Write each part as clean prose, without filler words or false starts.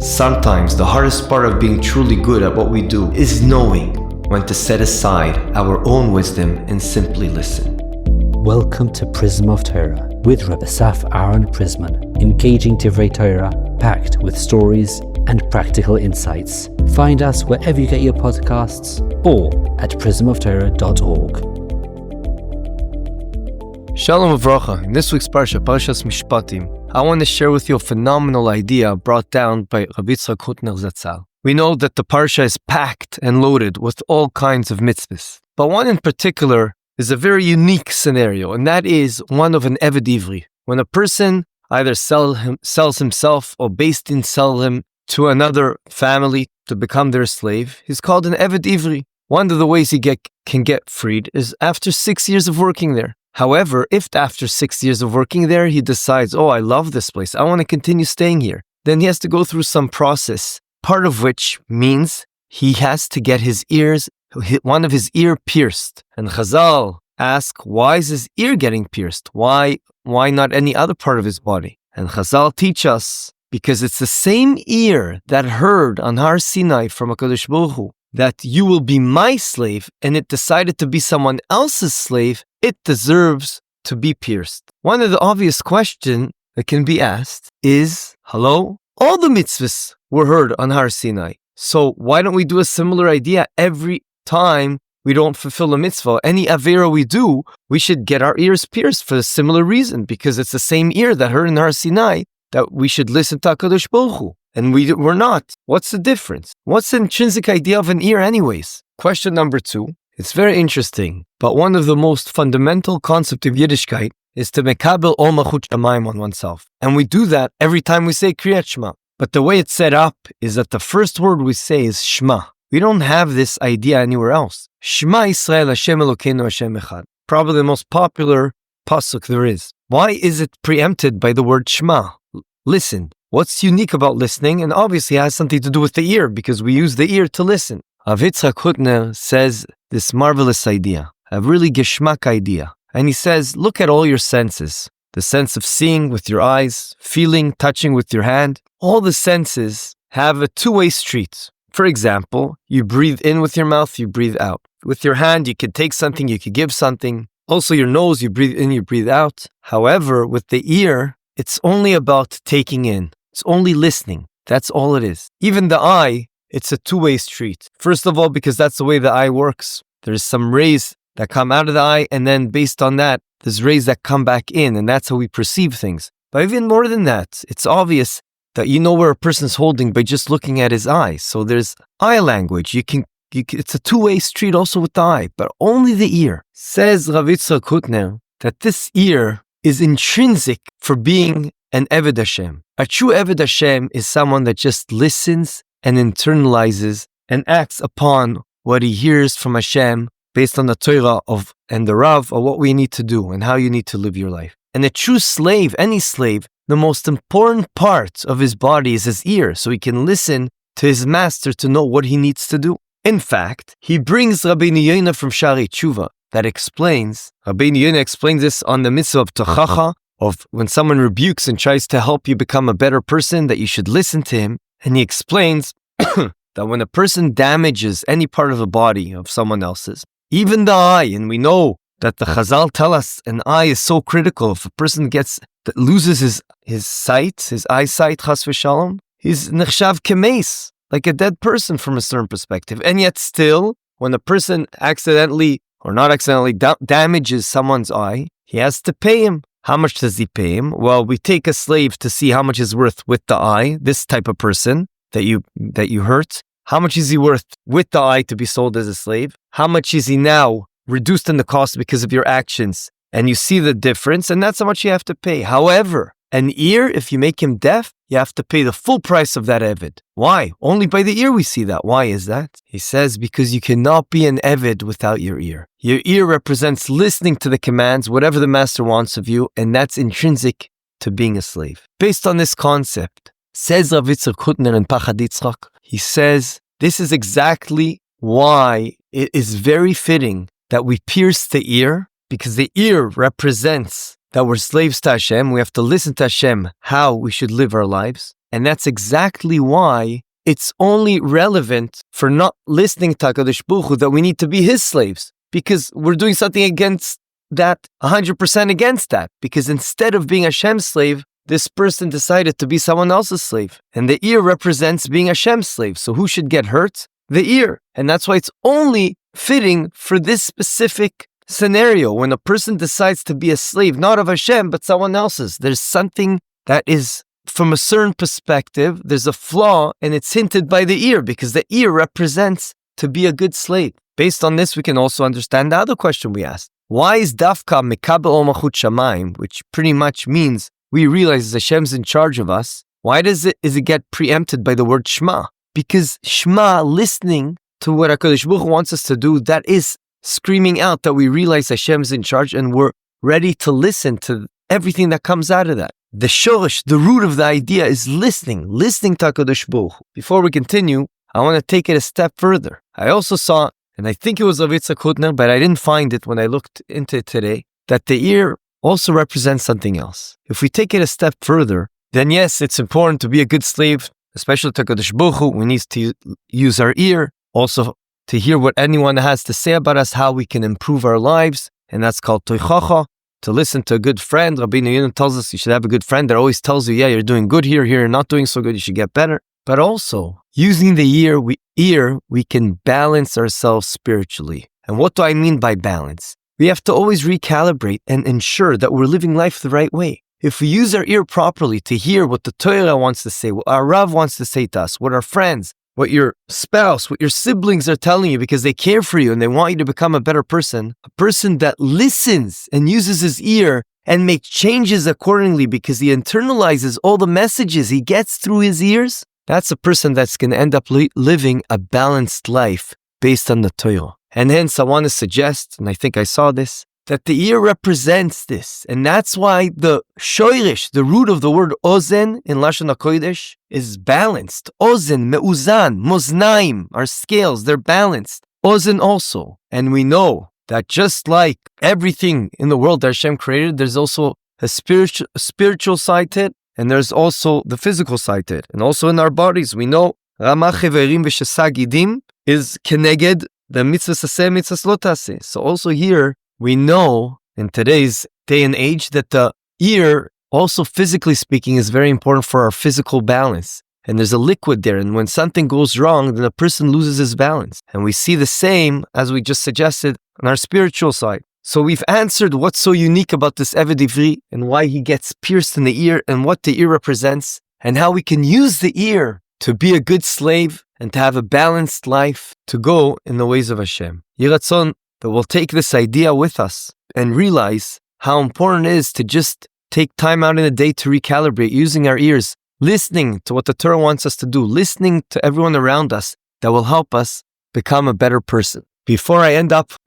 Sometimes the hardest part of being truly good at what we do is knowing when to set aside our own wisdom and simply listen. Welcome to Prism of Torah with Rebbe Saf Aaron Prisman, engaging Divrei Torah, packed with stories and practical insights. Find us wherever you get your podcasts or at prismoftorah.org. Shalom Avracha. In this week's Parsha, Parshas Mishpatim, I want to share with you a phenomenal idea brought down by Rabbi Yitzchak Hutner Zatzal. We know that the Parsha is packed and loaded with all kinds of mitzvahs, but one in particular is a very unique scenario, and that is one of an Eved Ivri. When a person either sells himself or based in sell him to another family to become their slave, he's called an Eved Ivri. One of the ways he can get freed is after 6 years of working there. However, if after 6 years of working there, he decides, I love this place, I want to continue staying here, then he has to go through some process, part of which means he has to get one of his ear pierced. And Chazal ask, why is his ear getting pierced? Why not any other part of his body? And Chazal teach us, because it's the same ear that heard on Har Sinai from HaKadosh Baruch Hu that you will be my slave, and it decided to be someone else's slave, it deserves to be pierced. One of the obvious questions that can be asked is, all the mitzvahs were heard on Har Sinai. So why don't we do a similar idea every time we don't fulfill a mitzvah? Any avera we do, we should get our ears pierced for a similar reason, because it's the same ear that heard in Har Sinai that we should listen to HaKadosh Baruch Hu. And we're not. What's the difference? What's the intrinsic idea of an ear anyways? Question number 2. It's very interesting, but one of the most fundamental concepts of Yiddishkeit is to mekabel ol malchut shamayim on oneself. And we do that every time we say Kriyat Shema. But the way it's set up is that the first word we say is Shema. We don't have this idea anywhere else. Shema Yisrael Hashem Elokeinu Hashem Echad. Probably the most popular pasuk there is. Why is it preempted by the word Shema? Listen. What's unique about listening? And obviously it has something to do with the ear, because we use the ear to listen. Rav Yitzchak Hutner says this marvelous idea, a really geschmack idea. And he says, look at all your senses. The sense of seeing with your eyes, feeling, touching with your hand. All the senses have a two-way street. For example, you breathe in with your mouth, you breathe out. With your hand, you could take something, you could give something. Also your nose, you breathe in, you breathe out. However, with the ear, it's only about taking in. It's only listening. That's all it is. Even the eye, it's a two-way street. First of all, because that's the way the eye works. There's some rays that come out of the eye, and then based on that, there's rays that come back in, and that's how we perceive things. But even more than that, it's obvious that you know where a person's holding by just looking at his eyes. So there's eye language. It's a two-way street also with the eye, but only the ear. Says Rav Yitzchak Hutner that this ear is intrinsic for being an Eved Hashem. A true Eved Hashem is someone that just listens and internalizes and acts upon what he hears from Hashem based on the Torah and the Rav of what we need to do and how you need to live your life. And a true slave, any slave, the most important part of his body is his ear, so he can listen to his master to know what he needs to do. In fact, he brings Rabbeinu Yonah from Shari Tshuva that explains, Rabbeinu Yonah explains this on the mitzvah of Tochacha, of when someone rebukes and tries to help you become a better person, that you should listen to him. And he explains that when a person damages any part of the body of someone else's, even the eye, and we know that the Chazal tell us an eye is so critical. If a person loses his sight, his eyesight, chas v'shalom, he's nechshav kemeis, like a dead person from a certain perspective. And yet still, when a person accidentally or not accidentally damages someone's eye, he has to pay him. How much does he pay him? Well, we take a slave to see how much is worth with the eye, this type of person that you hurt. How much is he worth with the eye to be sold as a slave? How much is he now reduced in the cost because of your actions? And you see the difference, and that's how much you have to pay. However, an ear, if you make him deaf, you have to pay the full price of that Eved. Why? Only by the ear we see that. Why is that? He says, because you cannot be an Eved without your ear. Your ear represents listening to the commands, whatever the master wants of you, and that's intrinsic to being a slave. Based on this concept, says Rav Yitzchak Hutner in Pachad Yitzchak, he says, this is exactly why it is very fitting that we pierce the ear, because the ear represents that we're slaves to Hashem. We have to listen to Hashem how we should live our lives. And that's exactly why it's only relevant for not listening to HaKadosh Baruch Hu that we need to be his slaves, because we're doing something against that, 100% against that. Because instead of being Hashem's slave, this person decided to be someone else's slave. And the ear represents being Hashem's slave. So who should get hurt? The ear. And that's why it's only fitting for this specific scenario when a person decides to be a slave, not of Hashem, but someone else's. There's something that is, from a certain perspective, there's a flaw, and it's hinted by the ear, because the ear represents to be a good slave. Based on this, we can also understand the other question we asked. Why is Dafka Mekabel Ol Malchut Shamayim, which pretty much means we realize Hashem's in charge of us? Why is it get preempted by the word Shema? Because Shema, listening to what HaKadosh Baruch Hu wants us to do, that is screaming out that we realize Hashem's in charge and we're ready to listen to everything that comes out of that. The shorish, the root of the idea is listening to HaKadosh Baruch Hu. Before we continue, I want to take it a step further. I also saw, and I think it was of Yitzhak Hutner, but I didn't find it when I looked into it today, that the ear also represents something else. If we take it a step further, then yes, it's important to be a good slave, especially to HaKadosh Baruch Hu. We need to use our ear also to hear what anyone has to say about us, how we can improve our lives, and that's called toichacha, to listen to a good friend. Rabbeinu Yonah tells us you should have a good friend that always tells you, yeah, you're doing good here, you're not doing so good, you should get better. But also, using the ear, we can balance ourselves spiritually. And what do I mean by balance? We have to always recalibrate and ensure that we're living life the right way. If we use our ear properly to hear what the Torah wants to say, what our Rav wants to say to us, what our friends, what your spouse, what your siblings are telling you because they care for you and they want you to become a better person, a person that listens and uses his ear and makes changes accordingly because he internalizes all the messages he gets through his ears, that's a person that's going to end up living a balanced life based on the Torah. And hence I want to suggest, and I think I saw this, that the ear represents this. And that's why the shoirish, the root of the word ozen in Lashon HaKodesh, is balanced. Ozen, me'uzan, moznaim, our scales, they're balanced. Ozen also. And we know that just like everything in the world that Hashem created, there's also a spiritual side to it, and there's also the physical side to it. And also in our bodies, we know Ramach Heverim v'Shesa Gidim is keneged the mitzvah saseh, mitzvah lo taseh. So also here, we know in today's day and age that the ear, also physically speaking, is very important for our physical balance. And there's a liquid there, and when something goes wrong, then a person loses his balance. And we see the same, as we just suggested, on our spiritual side. So we've answered what's so unique about this Eved Ivri, and why he gets pierced in the ear, and what the ear represents, and how we can use the ear to be a good slave, and to have a balanced life, to go in the ways of Hashem. Yiratzon, that we'll take this idea with us and realize how important it is to just take time out in a day to recalibrate, using our ears, listening to what the Torah wants us to do, listening to everyone around us that will help us become a better person. Before I end off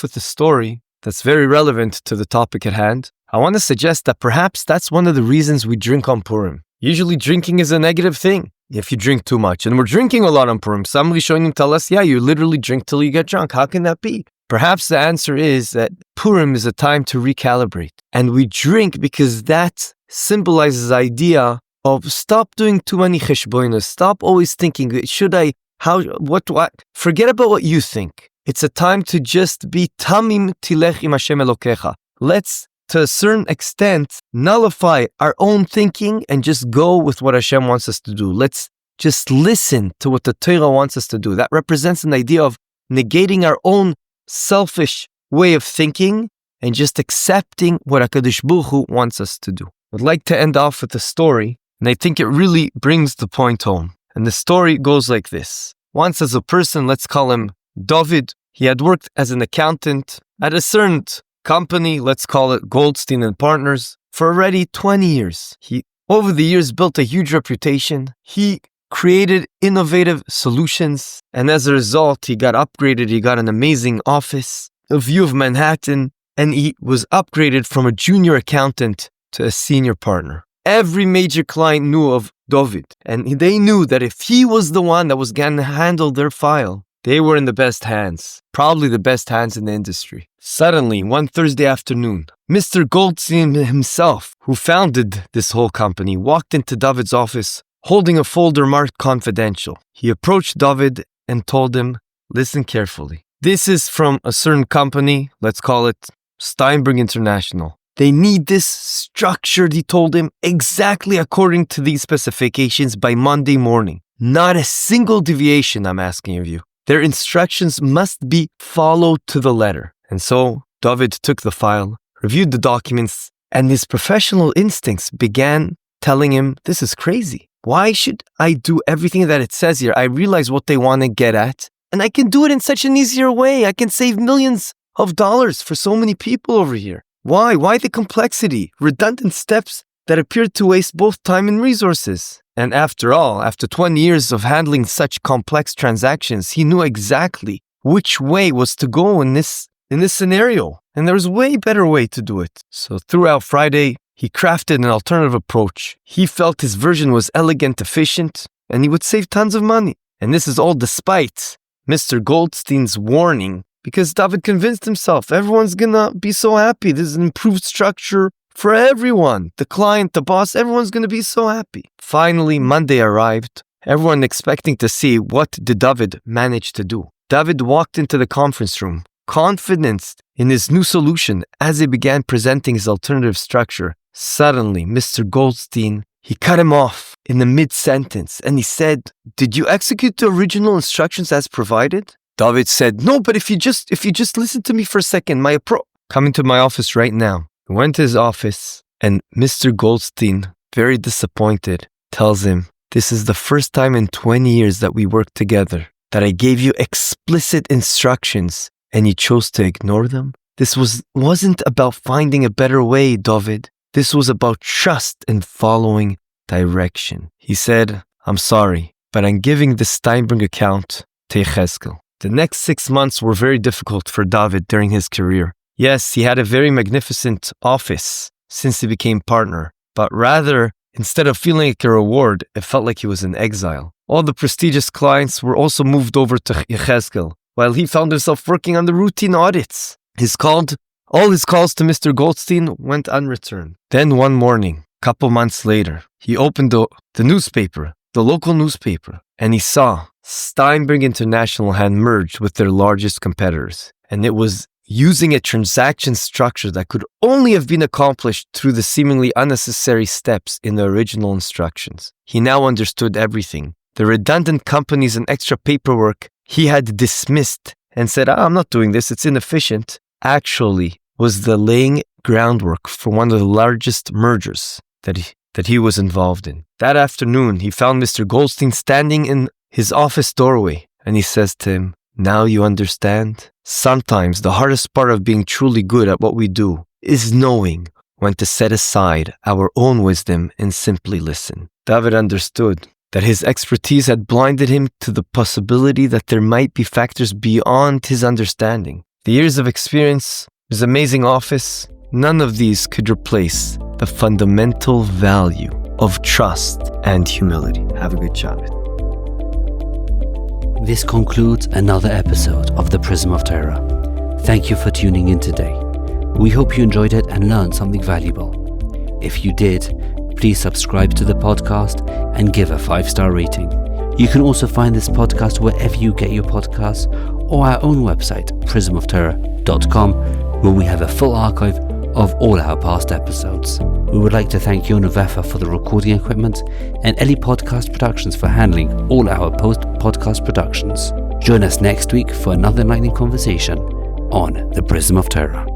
with a story that's very relevant to the topic at hand, I want to suggest that perhaps that's one of the reasons we drink on Purim. Usually drinking is a negative thing if you drink too much. And we're drinking a lot on Purim. Some Rishonim tell us, yeah, you literally drink till you get drunk. How can that be? Perhaps the answer is that Purim is a time to recalibrate. And we drink because that symbolizes the idea of stop doing too many cheshbonos. Stop always thinking, should I, how, what, forget about what you think. It's a time to just be tamim tilech im Hashem Elokecha. Let's, to a certain extent, nullify our own thinking and just go with what Hashem wants us to do. Let's just listen to what the Torah wants us to do. That represents an idea of negating our own selfish way of thinking and just accepting what HaKadosh Baruch Hu wants us to do. I'd like to end off with a story, and I think it really brings the point home. And the story goes like this. Once as a person, let's call him David, he had worked as an accountant at a certain company, let's call it Goldstein and Partners, for already 20 years. He, over the years, built a huge reputation. He created innovative solutions, and as a result, he got upgraded. He got an amazing office, a view of Manhattan, and he was upgraded from a junior accountant to a senior partner. Every major client knew of David, and they knew that if he was the one that was going to handle their file, They were in the best hands, probably the best hands in the industry. Suddenly, one Thursday afternoon, Mr. Goldstein himself, who founded this whole company, walked into David's office holding a folder marked confidential. He approached David and told him, listen carefully. This is from a certain company, let's call it Steinberg International. They need this structured, he told him, exactly according to these specifications by Monday morning. Not a single deviation, I'm asking of you. Their instructions must be followed to the letter. And so David took the file, reviewed the documents, and his professional instincts began telling him, this is crazy. Why should I do everything that it says here? I realize what they want to get at, and I can do it in such an easier way. I can save millions of dollars for so many people over here. Why? Why the complexity? Redundant steps that appeared to waste both time and resources. And after all, after 20 years of handling such complex transactions, he knew exactly which way was to go in this scenario. And there was a way better way to do it. So throughout Friday, he crafted an alternative approach. He felt his version was elegant, efficient, and he would save tons of money. And this is all despite Mr. Goldstein's warning, because David convinced himself everyone's gonna be so happy. This is an improved structure for everyone. The client, the boss, everyone's gonna be so happy. Finally, Monday arrived, everyone expecting to see what did David manage to do. David walked into the conference room, confident in his new solution as he began presenting his alternative structure. Suddenly, Mr. Goldstein, he cut him off in the mid-sentence and he said, did you execute the original instructions as provided? David said, no, but if you just listen to me for a second, coming to my office right now. He went to his office and Mr. Goldstein, very disappointed, tells him, this is the first time in 20 years that we worked together that I gave you explicit instructions and you chose to ignore them. This wasn't about finding a better way, David. This was about trust and following direction. He said, I'm sorry, but I'm giving the Steinberg account to Yechezkel. The next 6 months were very difficult for David during his career. Yes, he had a very magnificent office since he became partner, but rather, instead of feeling like a reward, it felt like he was in exile. All the prestigious clients were also moved over to Yechezkel, while he found himself working on the routine audits. All his calls to Mr. Goldstein went unreturned. Then one morning, a couple months later, he opened the newspaper, the local newspaper, and he saw Steinberg International had merged with their largest competitors, and it was using a transaction structure that could only have been accomplished through the seemingly unnecessary steps in the original instructions. He now understood everything. The redundant companies and extra paperwork he had dismissed and said, I'm not doing this, it's inefficient, actually was the laying groundwork for one of the largest mergers that he was involved in. That afternoon, he found Mr. Goldstein standing in his office doorway, and he says to him, now you understand? Sometimes the hardest part of being truly good at what we do is knowing when to set aside our own wisdom and simply listen. David understood that his expertise had blinded him to the possibility that there might be factors beyond his understanding. The years of experience, his amazing office, none of these could replace the fundamental value of trust and humility. Have a good Shabbat. This concludes another episode of The Prism of Torah. Thank you for tuning in today. We hope you enjoyed it and learned something valuable. If you did, please subscribe to the podcast and give a 5-star rating. You can also find this podcast wherever you get your podcasts or our own website, prismoftorah.com, where we have a full archive of all our past episodes. We would like to thank Yona Vefa for the recording equipment and Eli Podcast Productions for handling all our post-podcast productions. Join us next week for another enlightening conversation on The Prism of Torah.